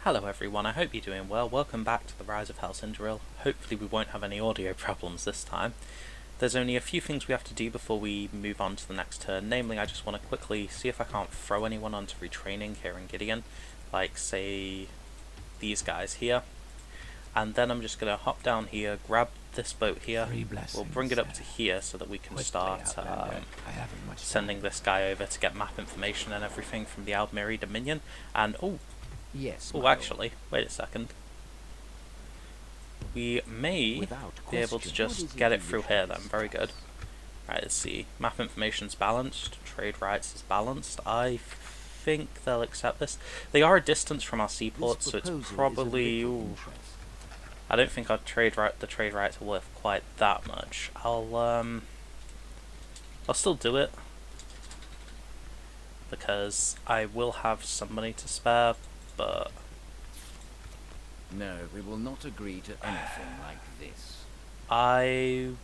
Hello everyone, I hope you're doing well. Welcome back to the Rise of House Indoril. Hopefully we won't have any audio problems this time. There's only a few things we have to do before we move on to the next turn. Namely, I just want to quickly see if I can't throw anyone onto retraining here in Gideon. Like, say, these guys here. And then I'm just going to hop down here, grab this boat here. We'll bring it up to here so that we can start sending this guy over to get map information and everything from the Ald Marak Dominion. And, actually, wait a second. We may be able to just get it through here then. Very good. Right, let's see. Map information's balanced. Trade rights is balanced. I think they'll accept this. They are a distance from our seaport, so it's probably... I don't think the trade rights are worth quite that much. I'll still do it, because I will have some money to spare, but... No, we will not agree to anything like this. I'll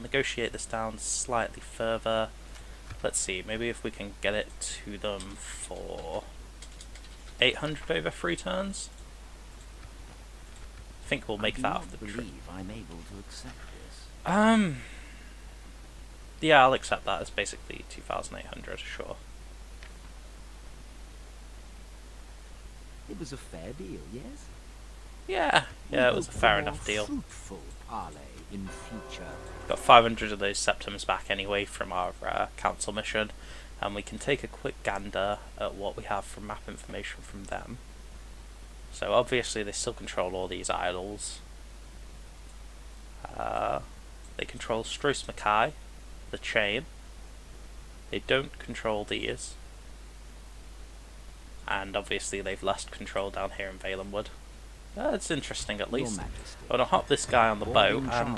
negotiate this down slightly further. Let's see, maybe if we can get it to them for 800 over 3 turns. I think we'll make that off the tree. I'm able to accept this. Yeah, I'll accept that as basically 2,800, sure. It was a fair deal, yes? Yeah, it was a fair enough deal. Fruitful parley in future. Got 500 of those septums back anyway from our council mission, and we can take a quick gander at what we have from map information from them. So obviously they still control all these isles. They control Stros Mackay, the chain. They don't control these. And obviously they've lost control down here in Valenwood. It's interesting at least. I'm gonna hop this guy on the boat and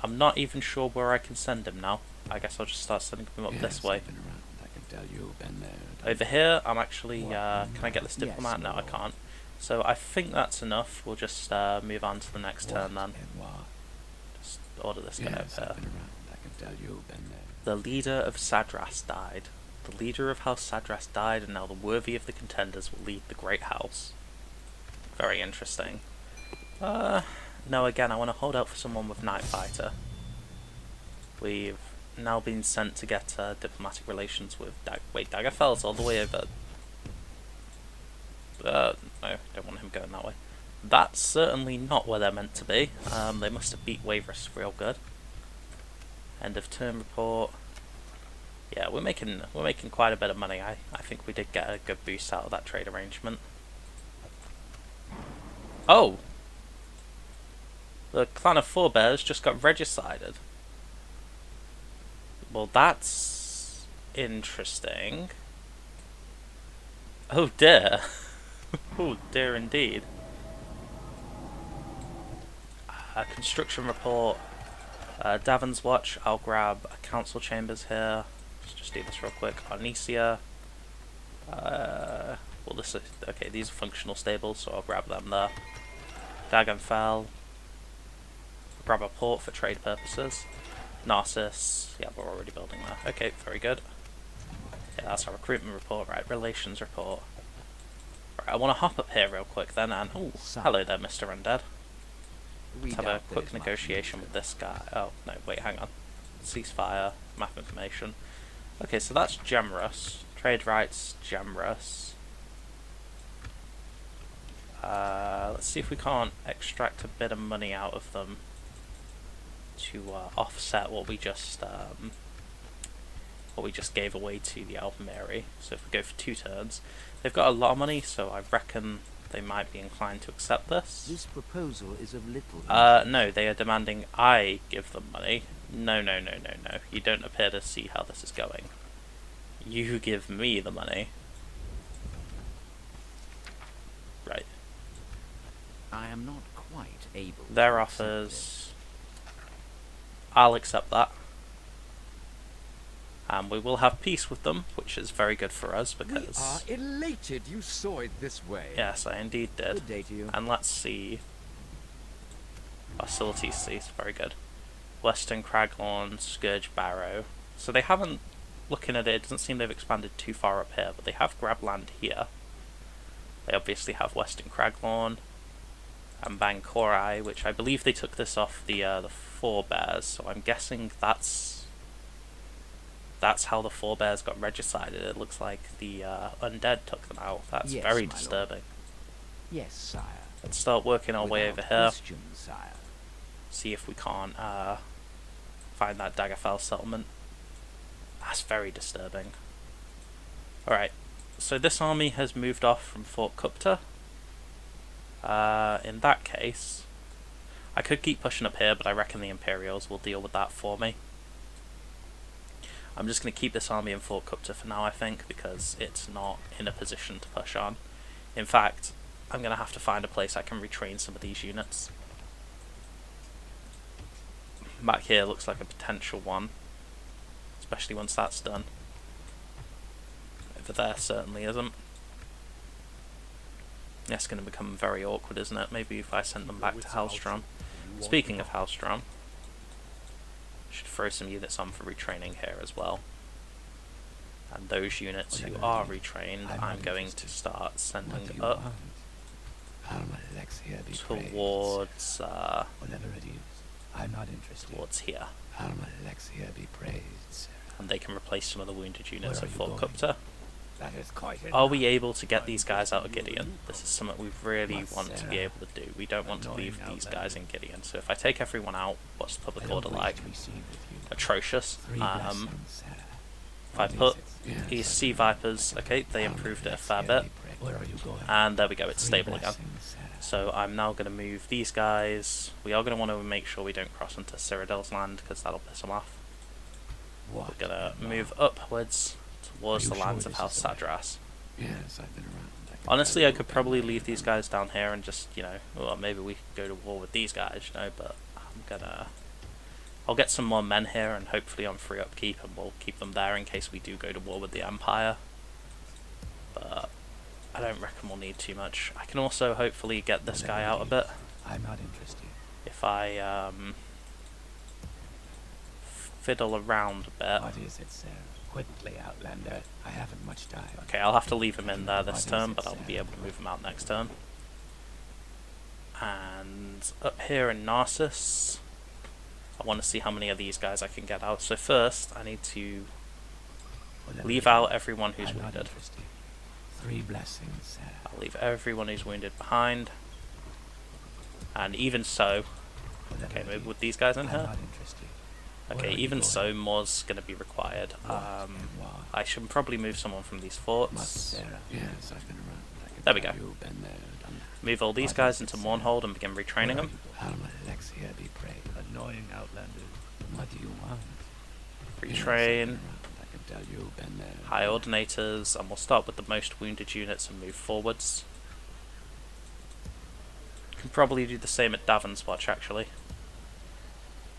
I'm not even sure where I can send him now. I guess I'll just start sending him up this way. Over here, I'm actually, can I get this diplomat? No, I can't. So I think that's enough. We'll just move on to the next turn then. Just order this guy up here. The leader of Sadras died. The leader of House Sadras died, and now the worthy of the contenders will lead the great house. Very interesting. No, again, I want to hold out for someone with Night Fighter. We've now been sent to get diplomatic relations with Daggerfell's all the way over. No, don't want him going that way. That's certainly not where they're meant to be. They must have beat Waverus real good. End of turn report. Yeah, we're making quite a bit of money. I think we did get a good boost out of that trade arrangement. Oh! The clan of Forebears just got regicided. Well, that's interesting. Oh dear. Oh dear indeed. Construction report. Davon's Watch. I'll grab council chambers here. Let's just do this real quick. Arnesia. Well, this is, okay, these are functional stables, so I'll grab them there. Dagenfell. Grab a port for trade purposes. Narcissus. Yeah, we're already building there. Okay, very good. Yeah, that's our recruitment report. Right, relations report. Right, I want to hop up here real quick then, and oh, hello there, Mr. Undead. Let's have a quick negotiation with this guy. Oh, no, wait, hang on. Ceasefire, map information. Okay, so that's generous. Trade rights, generous. Let's see if we can't extract a bit of money out of them to offset what we just gave away to the Ald Marak. So if we go for 2 turns, they've got a lot of money, so I reckon they might be inclined to accept this. This proposal is of little no, they are demanding I give them money. No. You don't appear to see how this is going. You give me the money. Right. I am not quite able. Their offers. I'll accept that. And we will have peace with them, which is very good for us because... We are elated you saw it this way. Yes, I indeed did. Good day to you. And let's see... Hostilities cease, very good. Western Craglorn, Scourge Barrow. So they haven't looking at it, it doesn't seem they've expanded too far up here, but they have grabbed land here. They obviously have Western Kragenmoor and Bankorai, which I believe they took this off the forebears, so I'm guessing that's how the forebears got regicided. It looks like the undead took them out. That's Yes, very my disturbing. Yes, sire. Let's start working our way over Without here. question, sire. See if we can't find that Daggerfell settlement. That's very disturbing. Alright, so this army has moved off from Fort Cuptor. In that case, I could keep pushing up here, but I reckon the Imperials will deal with that for me. I'm just going to keep this army in Fort Cuptor for now, I think, because it's not in a position to push on. In fact, I'm going to have to find a place I can retrain some of these units. Back here looks like a potential one, especially once that's done. Over there certainly isn't. That's going to become very awkward, isn't it? Maybe if I send them back to Hellstrom. Speaking of Hellstrom, I should throw some units on for retraining here as well. And those units who are retrained, I'm going to start sending up towards I'm not interested. towards here. Be praised. And they can replace some of the wounded units at Fort Cuptor. That is quite Are we able to get these guys out of Gideon? This is something we really want to be able to do. We don't want to leave these guys in Gideon. So if I take everyone out, what's the public order like? Atrocious. If I put these Sea Vipers, okay, they improved it a fair bit. And there we go, it's stable again. So I'm now going to move these guys. We are going to want to make sure we don't cross into Cyrodiil's land, because that'll piss them off. We're going to move upwards towards the lands of House Sadras. Yes, I've been around. Honestly, I could probably leave these guys down here and just, you know, well, maybe we could go to war with these guys, you know, but I'll get some more men here, and hopefully on free upkeep, and we'll keep them there in case we do go to war with the Empire. But I don't reckon we'll need too much. I can also hopefully get this guy out a bit. I'm not interested. If I fiddle around a bit. What is it, sir? Quickly, Outlander. I haven't much time. Okay, I'll have to leave him in there this turn, but I'll be able to move him out next turn. And up here in Narcissus, I want to see how many of these guys I can get out. So first, I need to leave out everyone who's wounded. 3 blessings, sir. I'll leave everyone who's wounded behind. And even so, okay, maybe with these guys in here. Okay, even so, more's going to be required. I should probably move someone from these forts. There we go. Move all these guys into Mournhold and begin retraining them. Annoying Outlander. What do you want? Retrain. High Ordinators, and we'll start with the most wounded units and move forwards. Can probably do the same at Davon's Watch, actually.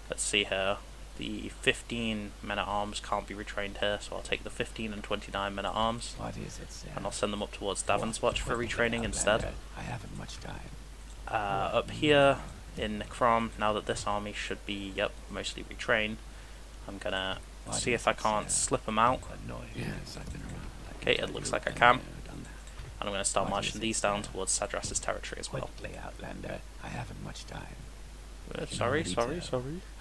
Let's see here. The 15 men-at-arms can't be retrained here, so I'll take the 15 and 29 men-at-arms. What is it, sir? And I'll send them up towards Davon's Watch for retraining instead. I haven't much time. Up here in Necrom, now that this army should be, yep, mostly retrained, I'm gonna see if I can't slip them out. Okay, it looks like I can. And I'm gonna start marching these down towards Sadras' territory as well. Outlander. I haven't much time. Sorry.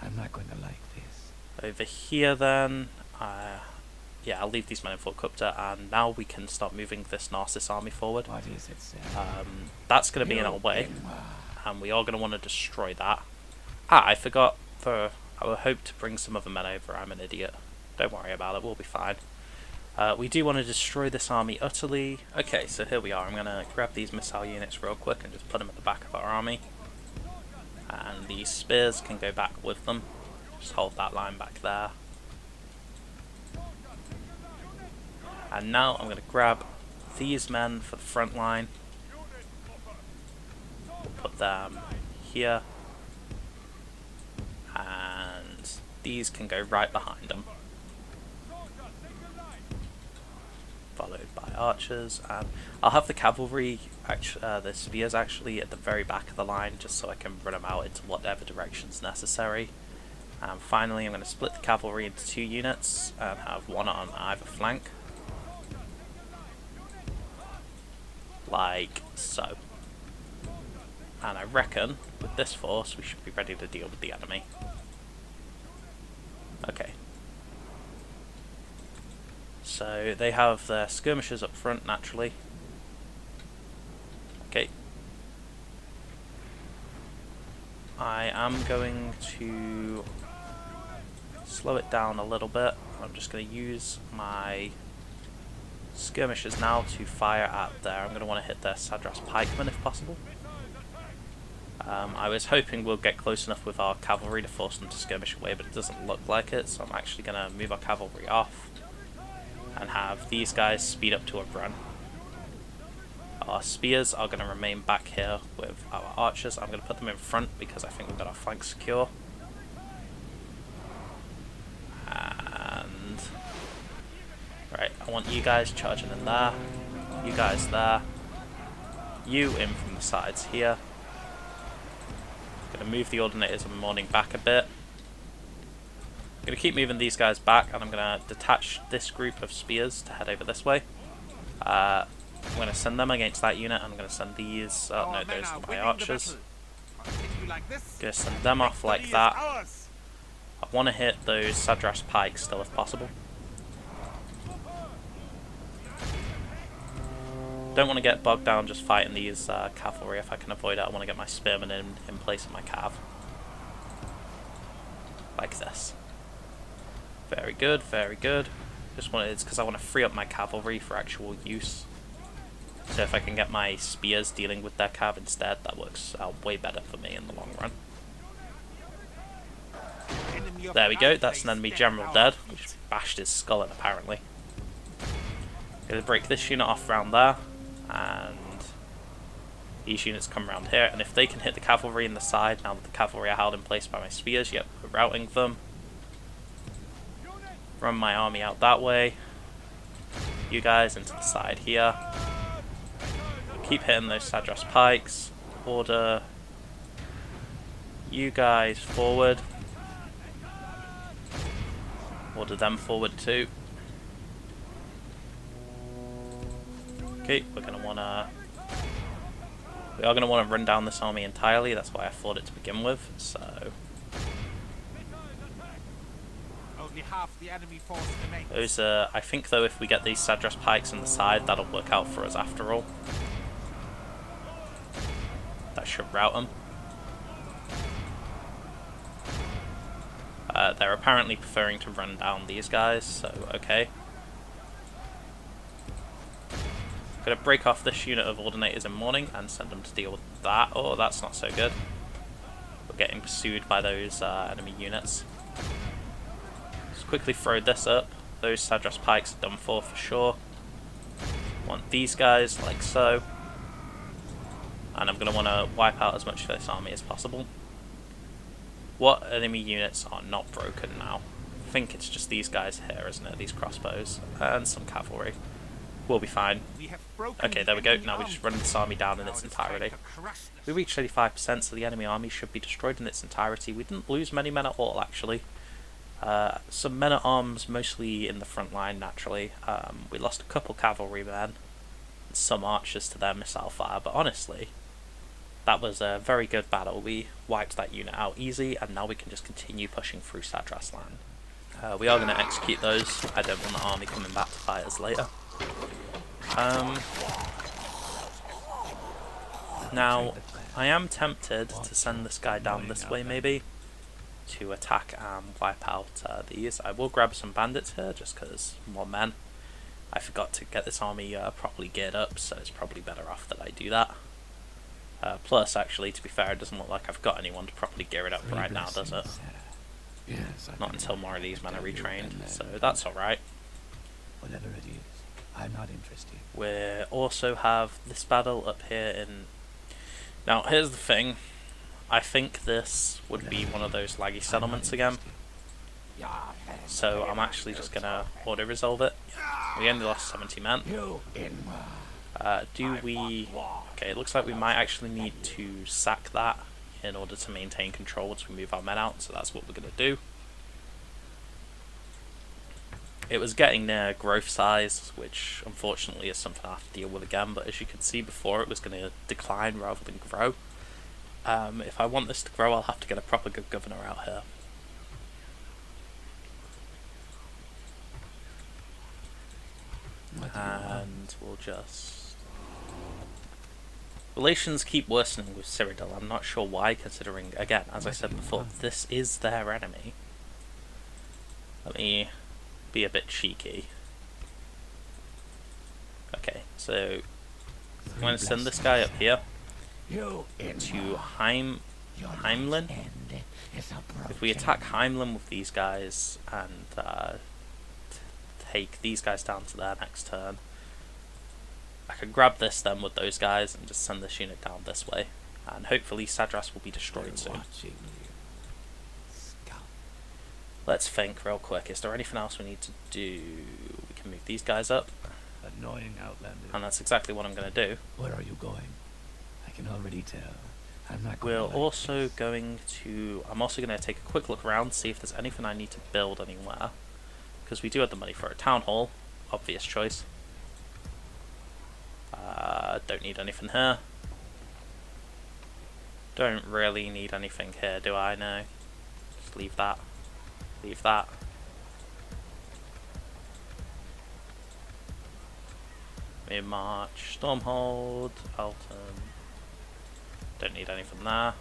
I'm not going to like this. Over here then, yeah, I'll leave these men in Fort Cuptor, and now we can start moving this Narcissus army forward. What is it, sir? That's going to be in our way, and we are going to want to destroy that. I forgot, I hope to bring some other men over. I'm an idiot. Don't worry about it, we'll be fine. We do want to destroy this army utterly. Okay, so here we are. I'm going to grab these missile units real quick and just put them at the back of our army. And these spears can go back with them. Just hold that line back there. And now I'm going to grab these men for the front line. Put them here. And these can go right behind them. Followed by archers, and I'll have the cavalry, the spears actually at the very back of the line, just so I can run them out into whatever direction's necessary. And finally I'm going to split the cavalry into 2 units and have one on either flank. Like so. And I reckon with this force we should be ready to deal with the enemy. Okay. So they have their skirmishers up front naturally. Okay. I am going to slow it down a little bit. I'm just going to use my skirmishers now to fire at there. I'm going to want to hit their Sadras pikemen if possible. I was hoping we'll get close enough with our cavalry to force them to skirmish away, but it doesn't look like it, so I'm actually going to move our cavalry off and have these guys speed up to a run. Our spears are going to remain back here with our archers. I'm going to put them in front because I think we've got our flanks secure. And right, I want you guys charging in there, you guys there, you in from the sides here. I'm going to move the Ordinators and Mourning back a bit. I'm going to keep moving these guys back, and I'm going to detach this group of spears to head over this way. I'm going to send them against that unit. I'm going to send these, no, those are my archers. Going to send them off like that. I want to hit those Sadras pikes still if possible. Don't want to get bogged down just fighting these cavalry if I can avoid it. I want to get my spearmen in place of my cav. Like this. Very good, very good. Just wanted, it's because I want to free up my cavalry for actual use. So if I can get my spears dealing with their cav instead, that works out way better for me in the long run. There we go, that's an enemy general dead. We just bashed his skull in apparently. Gonna break this unit off around there, and these units come around here, and if they can hit the cavalry in the side, now that the cavalry are held in place by my spears, yep, we're routing them. Run my army out that way. You guys into the side here. Keep hitting those Sadras pikes. Order you guys forward. Order them forward too. Okay, we are going to want to run down this army entirely. That's why I fought it to begin with. So only half the enemy force remains. Those I think though if we get these Sadras pikes on the side, that'll work out for us after all. That should rout them. They're apparently preferring to run down these guys, so okay. Gonna break off this unit of Ordinators in Mourning and send them to deal with that. Oh, that's not so good. We're getting pursued by those enemy units. Just quickly throw this up. Those Sadras pikes are done for sure. Want these guys like so. And I'm going to want to wipe out as much of this army as possible. What enemy units are not broken now? I think it's just these guys here, isn't it? These crossbows and some cavalry. We'll be fine. Okay, there we go. Now we just run this army down in its entirety. We reached 85%, so the enemy army should be destroyed in its entirety. We didn't lose many men at all, actually. Some men at arms, mostly in the front line, naturally. We lost a couple cavalry men, and some archers to their missile fire, but honestly, that was a very good battle. We wiped that unit out easy, and now we can just continue pushing through Sadras land. We are going to execute those. I don't want the army coming back to fight us later. Now, I am tempted to send this guy down this way maybe, to attack and wipe out these. I will grab some bandits here, just because more men. I forgot to get this army properly geared up, so it's probably better off that I do that. Plus, actually, to be fair, it doesn't look like I've got anyone to properly gear it up right now, does it? Yes, Not until more of these men are retrained, so that's alright. Whatever it is, I'm not interested. We also have this battle up here in... Now, here's the thing. I think this would be one of those laggy settlements again. So I'm actually just going to auto-resolve it. We only lost 70 men. Do we... Okay, it looks like we might actually need to sack that in order to maintain control once we move our men out, so that's what we're going to do. It was getting near growth size, which unfortunately is something I have to deal with again, but as you can see before, it was going to decline rather than grow. If I want this to grow, I'll have to get a proper good governor out here. And we'll just... Relations keep worsening with Cyrodiil. I'm not sure why, considering, again, as I said before, this is their enemy. Let me be a bit cheeky. Okay, so I'm going to send this guy up here to Heimlyn. If we attack Heimlyn with these guys and take these guys down to their next turn, I could grab this then with those guys and just send this unit down this way, and hopefully Sadras will be destroyed soon. Let's think real quick. Is there anything else we need to do? We can move these guys up. Annoying outlander. And that's exactly what I'm going to do. Where are you going? I can already tell. I'm not We're going to also going to... I'm also going to take a quick look around, see if there's anything I need to build anywhere. Because we do have the money for a town hall. Obvious choice. Don't need anything here. Don't really need anything here, do I? No. Just leave that. Leave that. Mid-March, Stormhold, Alton. Don't need anything there.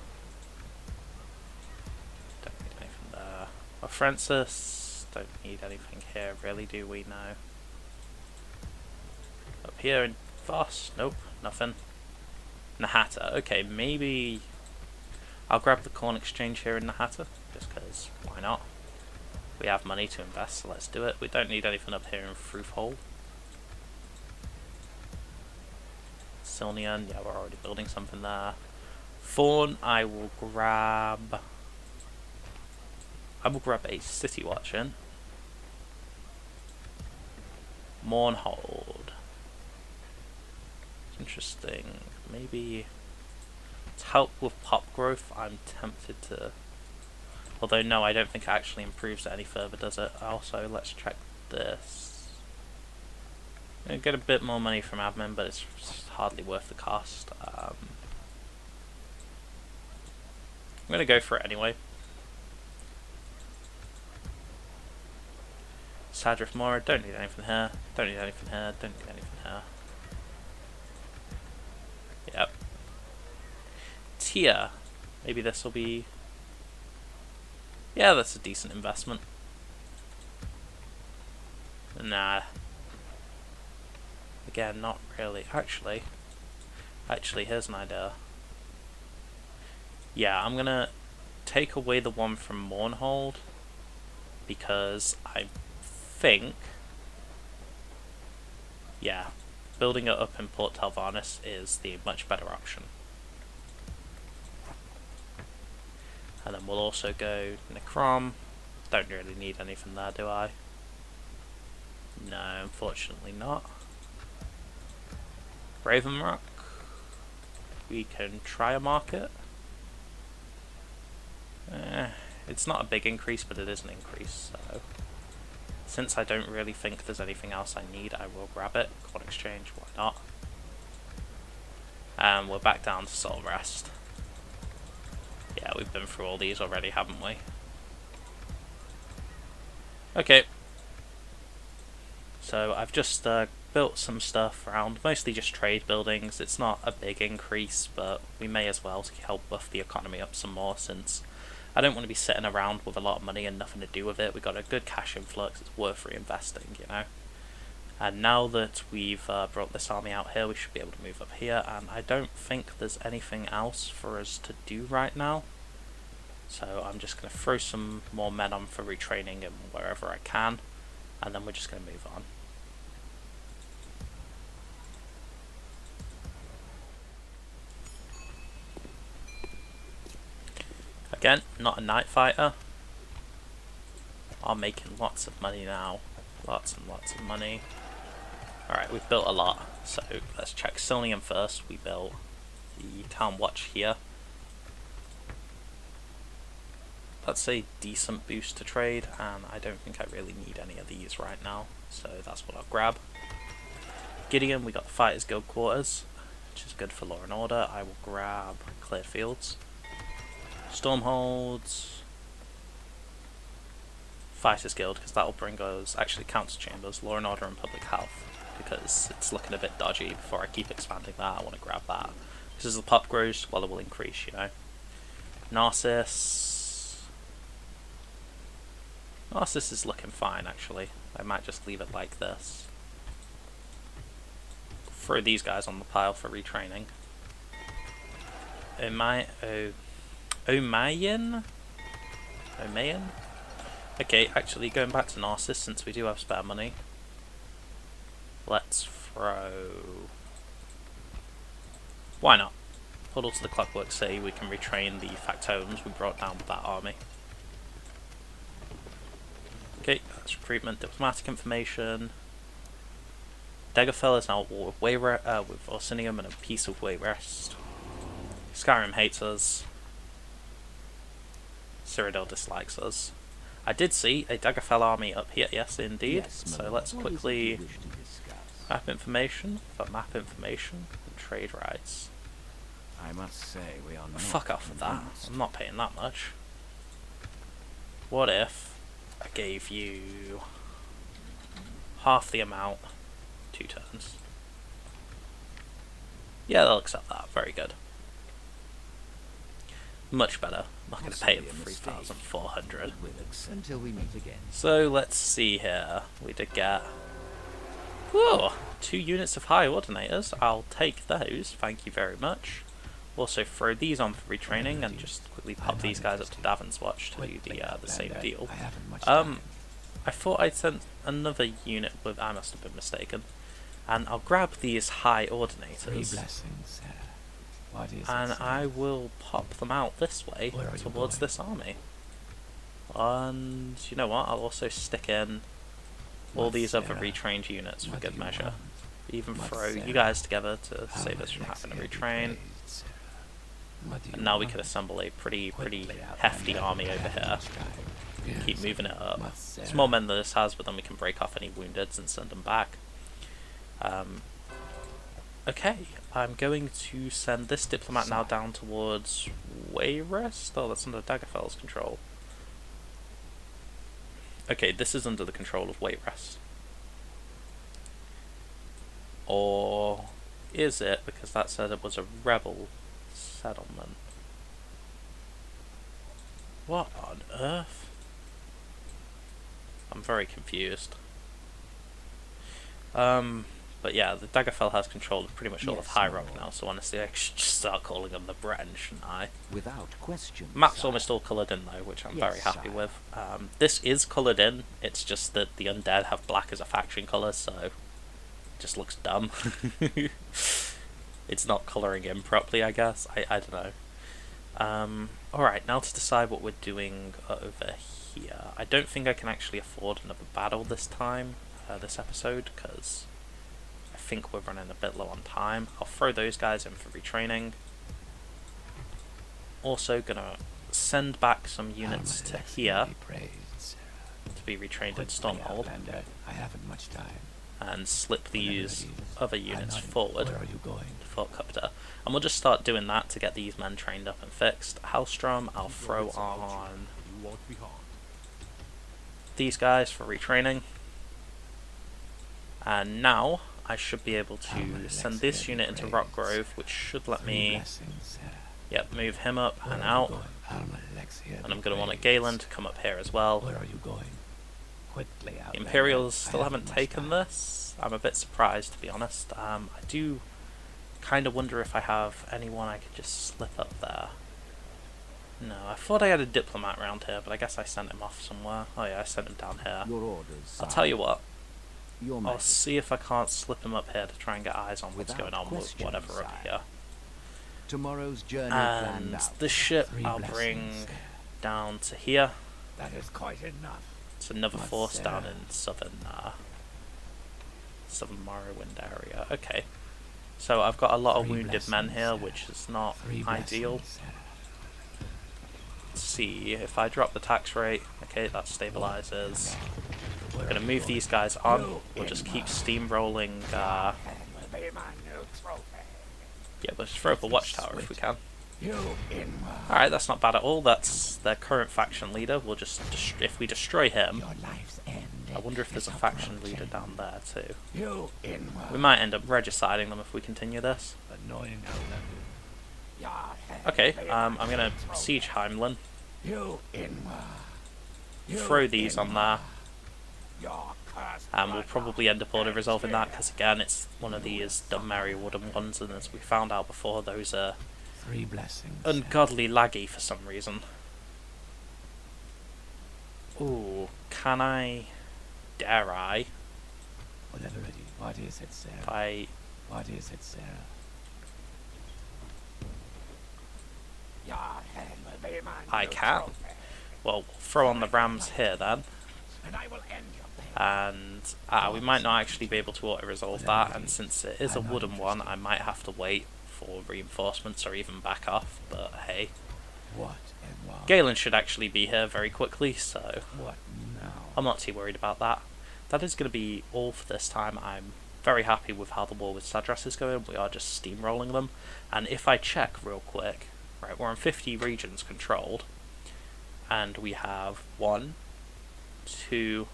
Don't need anything there. Francis. Don't need anything here, really, do we now? Up here in Voss. Nope, nothing. Nahata. Okay, maybe I'll grab the corn exchange here in Nahata, just because why not? We have money to invest, so let's do it. We don't need anything up here in Fruithole. Silnian, yeah, we're already building something there. Thorn, I will grab a City Watch in. Mournhold. Interesting. Maybe to help with pop growth, I'm tempted to... Although no, I don't think it actually improves it any further, does it? Also, let's check this. Get a bit more money from admin, but it's hardly worth the cost. I'm going to go for it anyway. Sadras Mora, don't need anything here. Don't need anything here. Don't need anything here. Yep. Tia. Maybe this will be... Yeah, that's a decent investment. Nah. Again, not really. Actually, here's an idea. Yeah, I'm gonna take away the one from Mournhold because I think, yeah, building it up in Port Talvarnis is the much better option. And then we'll also go Necrom. Don't really need anything there, do I? No, unfortunately not. Ravenrock. We can try a market. It's not a big increase, but it is an increase, so... Since I don't really think there's anything else I need, I will grab it. Corn exchange, why not? And we're back down to Soul Rest. Yeah, we've been through all these already, haven't we? Okay. So I've just built some stuff around, mostly just trade buildings. It's not a big increase, but we may as well to help buff the economy up some more, since I don't want to be sitting around with a lot of money and nothing to do with it. We've got a good cash influx, it's worth reinvesting, you know. And now that we've brought this army out here, we should be able to move up here, and I don't think there's anything else for us to do right now. So I'm just going to throw some more men on for retraining and wherever I can, and then we're just going to move on. Again, not a night fighter. I'm making lots of money now. Lots and lots of money. Alright, we've built a lot. So let's check Silnian first. We built the town watch here. that's a decent boost to trade, and I don't think I really need any of these right now, so that's what I'll grab. Gideon, we got the Fighters Guild Quarters, which is good for law and order. I will grab Cleared Fields, Stormholds, Fighters Guild, because that will bring us, actually Council Chambers, Law and Order and Public Health, because it's looking a bit dodgy. Before I keep expanding that, I want to grab that. Because as the pop grows, well, it will increase, you know. Narcissus is looking fine, actually. I might just leave it like this. Throw these guys on the pile for retraining. Omayni? Okay, actually, going back to Narcissus, since we do have spare money, let's throw... Why not? Huddle to the Clockwork City, we can retrain the Factomes we brought down with that army. Okay, that's recruitment, diplomatic information. Daggerfell is now at war with Orsinium and a peace of Wayrest. Skyrim hates us. Cyrodiil dislikes us. I did see a Daggerfell army up here, yes indeed. Yes, so let's what is it quickly you wish to discuss? map information for map information and trade rights. I must say we are not Fuck off with that. convinced. I'm not paying that much. What if I gave you half the amount, 2 turns? Yeah, they'll accept that. Very good. Much better. I'm not going to pay them Possibly a mistake. 3,400. We'll accept until we meet again. So let's see here. We did get... Whoa! 2 units of high Ordinators. I'll take those. Thank you very much. Also throw these on for retraining and just quickly pop these guys up to Davon's Watch to do the same deal. I haven't much time. I thought I'd sent another unit with... I must have been mistaken. And I'll grab these high 3 Ordinators. blessings, Sarah. What is And it, I Sarah? will pop them out this way Where are you towards going? this army. And you know what? I'll also stick in all What, these other Sarah? retrained units for What do good you measure. want? Even What, throw you Sarah? guys together to How save us from Alex having to here be retrain. praised, Sarah? What do you And now we want? could assemble a pretty Quickly out, hefty and army I over haven't here. much time. Yes. Keep moving it up. What, It's Sarah? more men than this has, but then we can break off any woundeds and send them back. Okay, I'm going to send this diplomat now down towards Wayrest. Oh, that's under Daggerfell's control. Okay, this is under the control of Wayrest. Or is it? Because that said it was a rebel settlement. What on earth? I'm very confused. But yeah, the Daggerfell has control of pretty much all of Yes, High my Rock lord. now, so honestly I should just start calling them the Breton, shouldn't I? Without question. Map's sire. almost all coloured in though, which I'm Yes, very happy sire. with. This is coloured in, it's just that the undead have black as a faction colour, so it just looks dumb. It's not colouring in properly, I guess. I don't know. Alright, now to decide what we're doing over here. I don't think I can actually afford another battle this time, this episode, because I think we're running a bit low on time. I'll throw those guys in for retraining. Also gonna send back some units How to Alex here be praised, Sarah. to be retrained in Quickly out, Stormhold, Lander. I haven't much time. and slip Whenever these it is. other I'm units not- forward Where are you going? to Fort Cuptor. And we'll just start doing that to get these men trained up and fixed. Hellstrom, I'll throw on You won't be harmed. these guys for retraining. And now I should be able How will to Alex send this here be unit into praised? Rockgrove, which should let 3 me, blessings, Sarah. yep, move him up Where and are you out. going? How will Alex here And be I'm going to want a praised? Galen to come up here as well. Where are you going? Quickly out, The Lander. Imperials I still haven't much taken time. this. I'm a bit surprised, to be honest. I do kind of wonder if I have anyone I could just slip up there. No, I thought I had a diplomat around here, but I guess I sent him off somewhere. Oh yeah, I sent him down here. Your orders. I'll sire. tell you what, Your I'll Majesty. see if I can't slip him up here to try and get eyes on what's Without going on with question, whatever up sire. here. Tomorrow's journey planned And out. the ship 3 I'll blessings, bring Sarah. down to here. That is quite enough. It's another What's force down there? in southern Morrowind area. Okay. So I've got a lot of 3 wounded men blessings, here, Sarah. which is not 3 ideal. blessings, Sarah. see if I drop the tax rate. Okay, that stabilizes. We're going to move these guys on. We'll just keep steamrolling. Yeah, we'll just throw up a watchtower if we can. Alright, that's not bad at all. That's their current faction leader. We'll just, if we destroy him, I wonder if there's a faction leader down there too. We might end up regiciding them if we continue this. Okay, I'm going to siege Heimlyn. Throw these on there. And we'll probably end up auto-resolving that, because again, it's one of these dumb merry wooden ones, and as we found out before, those are 3 blessings. ungodly laggy for some reason. Ooh, can I... dare I? Whatever it is. What is it, Sarah? What is it, Sarah? I can. Well, we'll throw on the rams here then. And we might not actually be able to auto-resolve that, and since it is a wooden one, I might have to wait for reinforcements or even back off, but hey. What and what? Galen should actually be here very quickly, so What now? I'm not too worried about that. That is going to be all for this time. I'm very happy with how the war with Sadras is going. We are just steamrolling them, and if I check real quick, right, we're on 50 regions controlled, and we have 1, 2,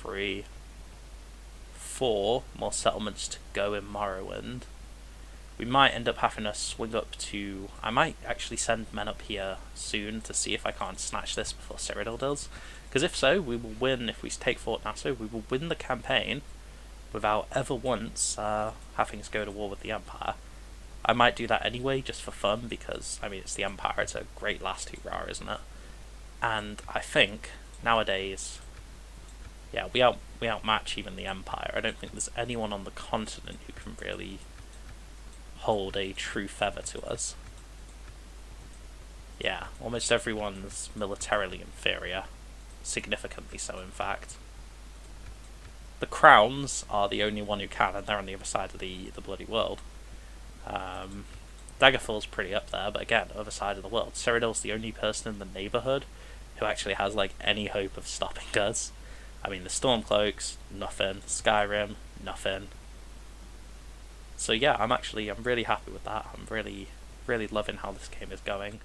3, 4 more settlements to go in Morrowind. We might end up having to swing up to... I might actually send men up here soon to see if I can't snatch this before Cyrodiil does. Because if so, we will win. If we take Fort Nassau, we will win the campaign without ever once having to go to war with the Empire. I might do that anyway, just for fun, because, I mean, it's the Empire. It's a great last hurrah, isn't it? And I think, nowadays... yeah, we outmatch even the Empire. I don't think there's anyone on the continent who can really hold a true feather to us. Yeah, almost everyone's militarily inferior. Significantly so, in fact. The Crowns are the only one who can, and they're on the other side of the bloody world. Daggerfall's pretty up there, but again, other side of the world. Cyrodiil's the only person in the neighbourhood who actually has, like, any hope of stopping us. I mean, the Stormcloaks, nothing. Skyrim, nothing. So yeah, I'm really happy with that. I'm really loving how this game is going.